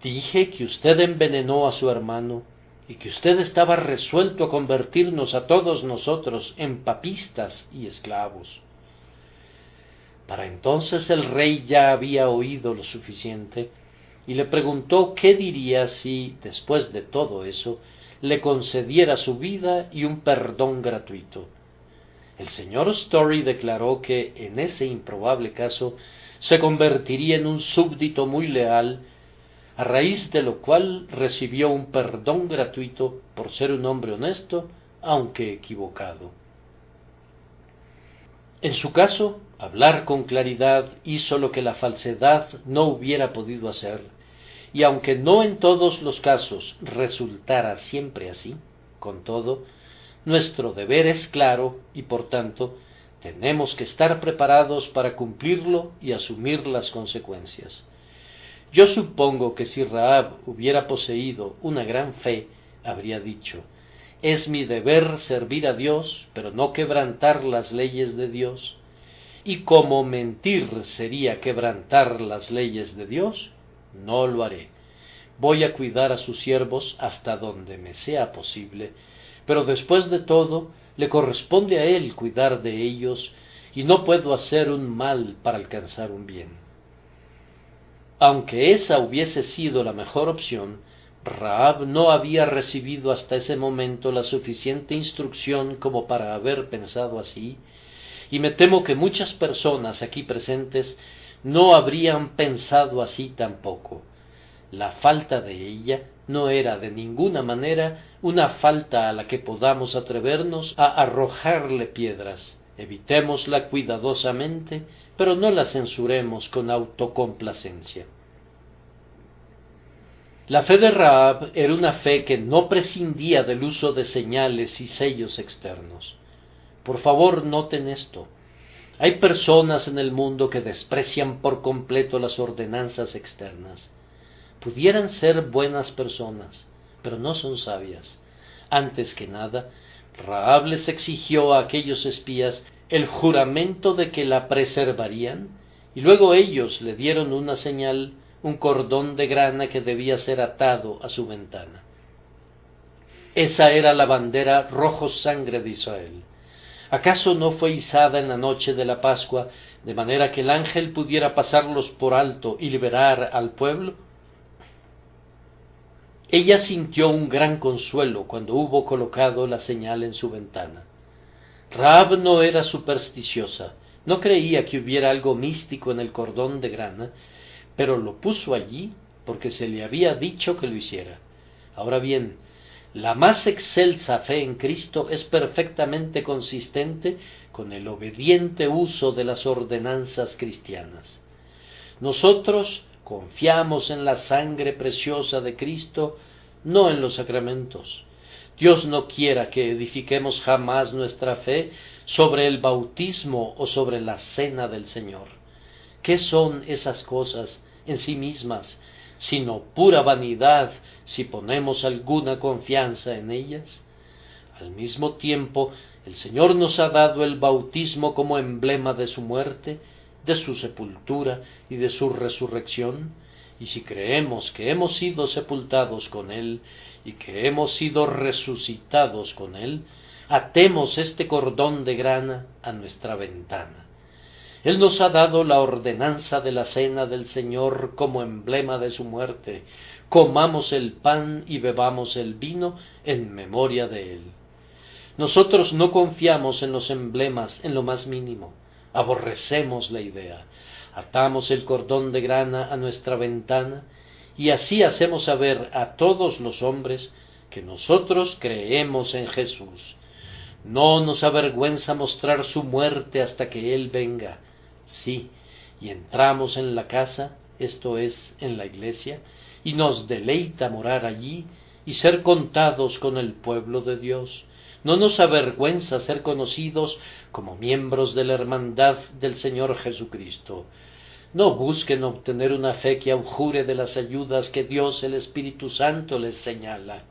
«Dije que usted envenenó a su hermano y que usted estaba resuelto a convertirnos a todos nosotros en papistas y esclavos». Para entonces el rey ya había oído lo suficiente y le preguntó qué diría si, después de todo eso, le concediera su vida y un perdón gratuito. El señor Story declaró que, en ese improbable caso, se convertiría en un súbdito muy leal, a raíz de lo cual recibió un perdón gratuito por ser un hombre honesto, aunque equivocado. En su caso, hablar con claridad hizo lo que la falsedad no hubiera podido hacer, y aunque no en todos los casos resultara siempre así, con todo, nuestro deber es claro y, por tanto, tenemos que estar preparados para cumplirlo y asumir las consecuencias. Yo supongo que si Rahab hubiera poseído una gran fe, habría dicho: «Es mi deber servir a Dios, pero no quebrantar las leyes de Dios». Y como mentir sería quebrantar las leyes de Dios, no lo haré. Voy a cuidar a sus siervos hasta donde me sea posible, pero después de todo le corresponde a él cuidar de ellos, y no puedo hacer un mal para alcanzar un bien. Aunque esa hubiese sido la mejor opción, Rahab no había recibido hasta ese momento la suficiente instrucción como para haber pensado así, y me temo que muchas personas aquí presentes no habrían pensado así tampoco. La falta de ella no era de ninguna manera una falta a la que podamos atrevernos a arrojarle piedras. Evitémosla cuidadosamente, pero no la censuremos con autocomplacencia. La fe de Rahab era una fe que no prescindía del uso de señales y sellos externos. Por favor, noten esto. Hay personas en el mundo que desprecian por completo las ordenanzas externas. Pudieran ser buenas personas, pero no son sabias. Antes que nada, Rahab les exigió a aquellos espías el juramento de que la preservarían, y luego ellos le dieron una señal, un cordón de grana que debía ser atado a su ventana. Esa era la bandera rojo sangre de Israel. ¿Acaso no fue izada en la noche de la Pascua, de manera que el ángel pudiera pasarlos por alto y liberar al pueblo? Ella sintió un gran consuelo cuando hubo colocado la señal en su ventana. Rahab no era supersticiosa, no creía que hubiera algo místico en el cordón de grana, pero lo puso allí porque se le había dicho que lo hiciera. Ahora bien, la más excelsa fe en Cristo es perfectamente consistente con el obediente uso de las ordenanzas cristianas. Nosotros confiamos en la sangre preciosa de Cristo, no en los sacramentos. Dios no quiera que edifiquemos jamás nuestra fe sobre el bautismo o sobre la cena del Señor. ¿Qué son esas cosas en sí mismas, sino pura vanidad si ponemos alguna confianza en ellas? Al mismo tiempo, el Señor nos ha dado el bautismo como emblema de su muerte, de su sepultura y de su resurrección, y si creemos que hemos sido sepultados con Él y que hemos sido resucitados con Él, atemos este cordón de grana a nuestra ventana. Él nos ha dado la ordenanza de la cena del Señor como emblema de su muerte. Comamos el pan y bebamos el vino en memoria de Él. Nosotros no confiamos en los emblemas en lo más mínimo. Aborrecemos la idea. Atamos el cordón de grana a nuestra ventana y así hacemos saber a todos los hombres que nosotros creemos en Jesús. No nos avergüenza mostrar su muerte hasta que Él venga. Sí, y entramos en la casa, esto es, en la iglesia, y nos deleita morar allí y ser contados con el pueblo de Dios. No nos avergüenza ser conocidos como miembros de la hermandad del Señor Jesucristo. No busquen obtener una fe que augure de las ayudas que Dios el Espíritu Santo les señala.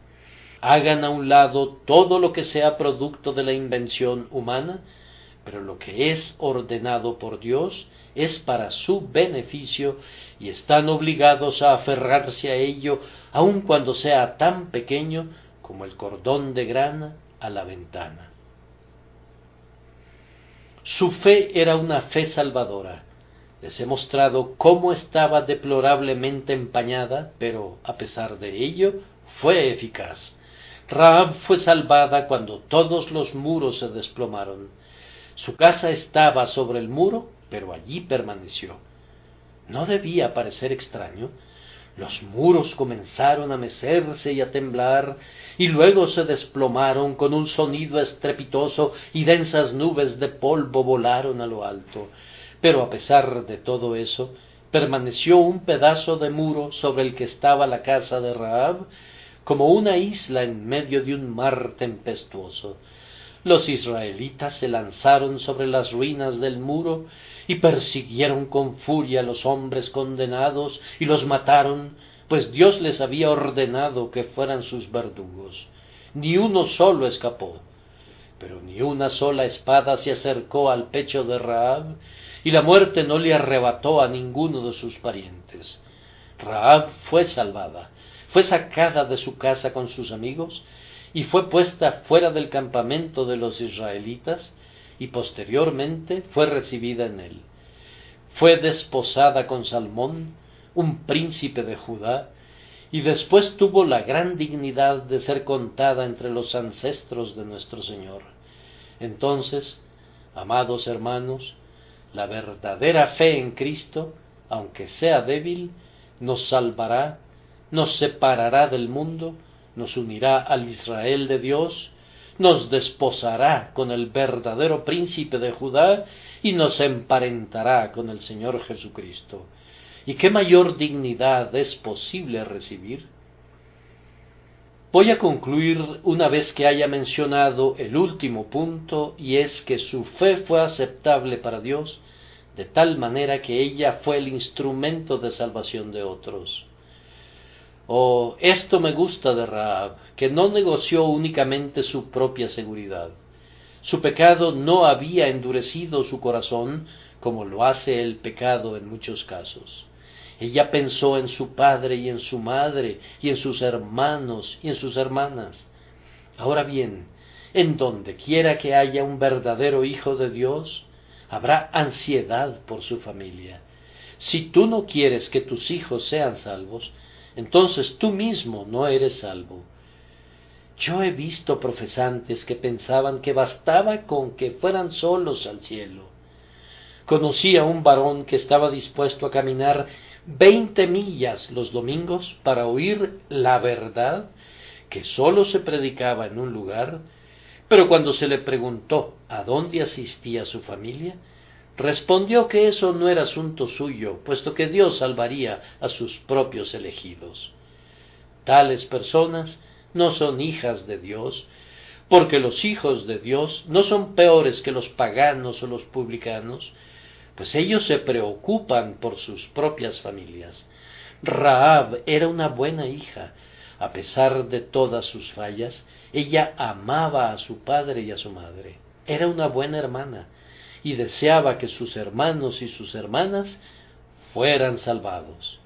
Hagan a un lado todo lo que sea producto de la invención humana, pero lo que es ordenado por Dios es para su beneficio y están obligados a aferrarse a ello, aun cuando sea tan pequeño como el cordón de grana a la ventana. Su fe era una fe salvadora. Les he mostrado cómo estaba deplorablemente empañada, pero a pesar de ello fue eficaz. Rahab fue salvada cuando todos los muros se desplomaron. Su casa estaba sobre el muro, pero allí permaneció. ¿No debía parecer extraño? Los muros comenzaron a mecerse y a temblar, y luego se desplomaron con un sonido estrepitoso, y densas nubes de polvo volaron a lo alto. Pero a pesar de todo eso, permaneció un pedazo de muro sobre el que estaba la casa de Rahab, como una isla en medio de un mar tempestuoso. Los israelitas se lanzaron sobre las ruinas del muro y persiguieron con furia a los hombres condenados y los mataron, pues Dios les había ordenado que fueran sus verdugos. Ni uno solo escapó, pero ni una sola espada se acercó al pecho de Rahab, y la muerte no le arrebató a ninguno de sus parientes. Rahab fue salvada, fue sacada de su casa con sus amigos, y fue puesta fuera del campamento de los israelitas, y posteriormente fue recibida en él. Fue desposada con Salmón, un príncipe de Judá, y después tuvo la gran dignidad de ser contada entre los ancestros de nuestro Señor. Entonces, amados hermanos, la verdadera fe en Cristo, aunque sea débil, nos salvará, nos separará del mundo, nos unirá al Israel de Dios, nos desposará con el verdadero príncipe de Judá y nos emparentará con el Señor Jesucristo. ¿Y qué mayor dignidad es posible recibir? Voy a concluir una vez que haya mencionado el último punto, y es que su fe fue aceptable para Dios, de tal manera que ella fue el instrumento de salvación de otros. Esto me gusta de Rahab, que no negoció únicamente su propia seguridad. Su pecado no había endurecido su corazón, como lo hace el pecado en muchos casos. Ella pensó en su padre y en su madre, y en sus hermanos y en sus hermanas. Ahora bien, en donde quiera que haya un verdadero hijo de Dios, habrá ansiedad por su familia. Si tú no quieres que tus hijos sean salvos, entonces tú mismo no eres salvo. Yo he visto profesantes que pensaban que bastaba con que fueran solos al cielo. Conocí a un varón que estaba dispuesto a caminar 20 millas los domingos para oír la verdad que sólo se predicaba en un lugar, pero cuando se le preguntó a dónde asistía su familia, respondió que eso no era asunto suyo, puesto que Dios salvaría a sus propios elegidos. Tales personas no son hijas de Dios, porque los hijos de Dios no son peores que los paganos o los publicanos, pues ellos se preocupan por sus propias familias. Rahab era una buena hija. A pesar de todas sus fallas, ella amaba a su padre y a su madre. Era una buena hermana y deseaba que sus hermanos y sus hermanas fueran salvados.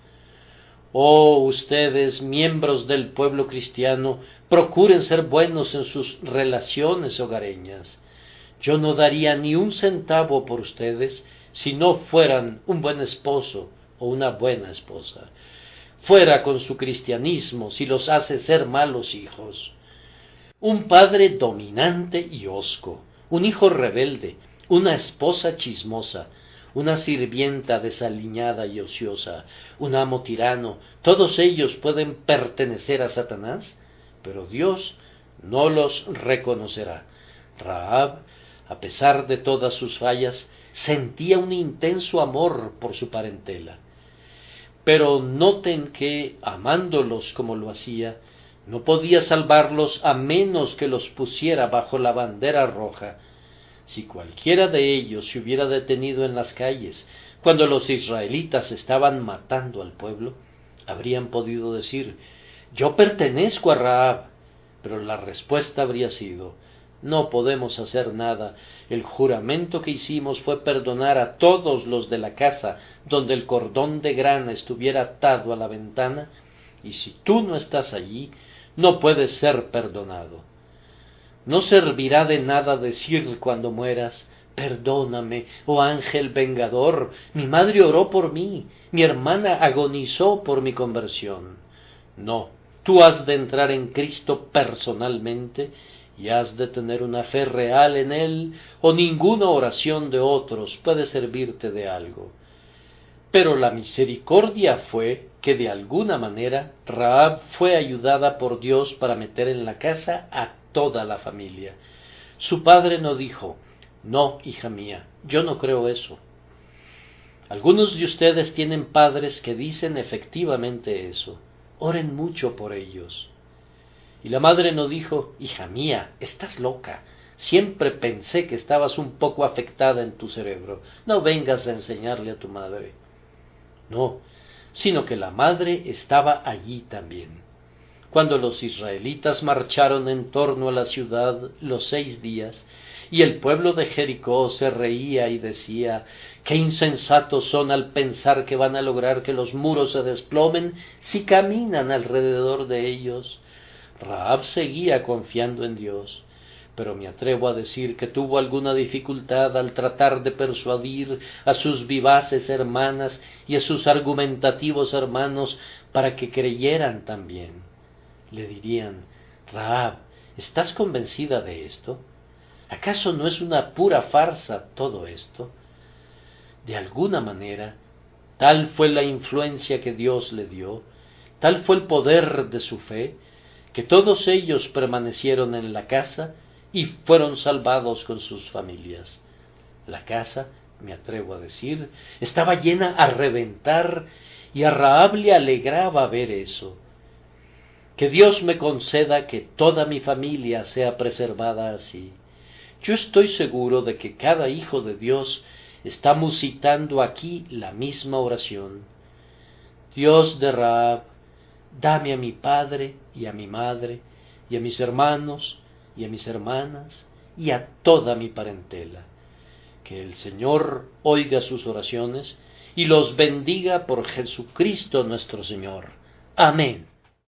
Oh, ustedes, miembros del pueblo cristiano, procuren ser buenos en sus relaciones hogareñas. Yo no daría ni un centavo por ustedes si no fueran un buen esposo o una buena esposa. Fuera con su cristianismo si los hace ser malos hijos. Un padre dominante y hosco, un hijo rebelde, una esposa chismosa, una sirvienta desaliñada y ociosa, un amo tirano, todos ellos pueden pertenecer a Satanás, pero Dios no los reconocerá. Rahab, a pesar de todas sus fallas, sentía un intenso amor por su parentela. Pero noten que, amándolos como lo hacía, no podía salvarlos a menos que los pusiera bajo la bandera roja. Si cualquiera de ellos se hubiera detenido en las calles cuando los israelitas estaban matando al pueblo, habrían podido decir: yo pertenezco a Rahab, pero la respuesta habría sido: no podemos hacer nada, el juramento que hicimos fue perdonar a todos los de la casa donde el cordón de grana estuviera atado a la ventana, y si tú no estás allí, no puedes ser perdonado. No servirá de nada decir cuando mueras: perdóname, oh ángel vengador, mi madre oró por mí, mi hermana agonizó por mi conversión. No, tú has de entrar en Cristo personalmente y has de tener una fe real en Él, o ninguna oración de otros puede servirte de algo. Pero la misericordia fue que de alguna manera Rahab fue ayudada por Dios para meter en la casa a toda la familia. Su padre no dijo: no, hija mía, yo no creo eso. Algunos de ustedes tienen padres que dicen efectivamente eso. Oren mucho por ellos. Y la madre no dijo: hija mía, estás loca, siempre pensé que estabas un poco afectada en tu cerebro, no vengas a enseñarle a tu madre. No, sino que la madre estaba allí también. Cuando los israelitas marcharon en torno a la ciudad los 6 días, y el pueblo de Jericó se reía y decía: qué insensatos son al pensar que van a lograr que los muros se desplomen si caminan alrededor de ellos. Rahab seguía confiando en Dios, pero me atrevo a decir que tuvo alguna dificultad al tratar de persuadir a sus vivaces hermanas y a sus argumentativos hermanos para que creyeran también. Le dirían: Rahab, ¿estás convencida de esto? ¿Acaso no es una pura farsa todo esto? De alguna manera, tal fue la influencia que Dios le dio, tal fue el poder de su fe, que todos ellos permanecieron en la casa y fueron salvados con sus familias. La casa, me atrevo a decir, estaba llena a reventar, y a Rahab le alegraba ver eso. Que Dios me conceda que toda mi familia sea preservada así. Yo estoy seguro de que cada hijo de Dios está musitando aquí la misma oración: Dios de Rahab, dame a mi padre y a mi madre, y a mis hermanos y a mis hermanas, y a toda mi parentela. Que el Señor oiga sus oraciones y los bendiga por Jesucristo nuestro Señor. Amén.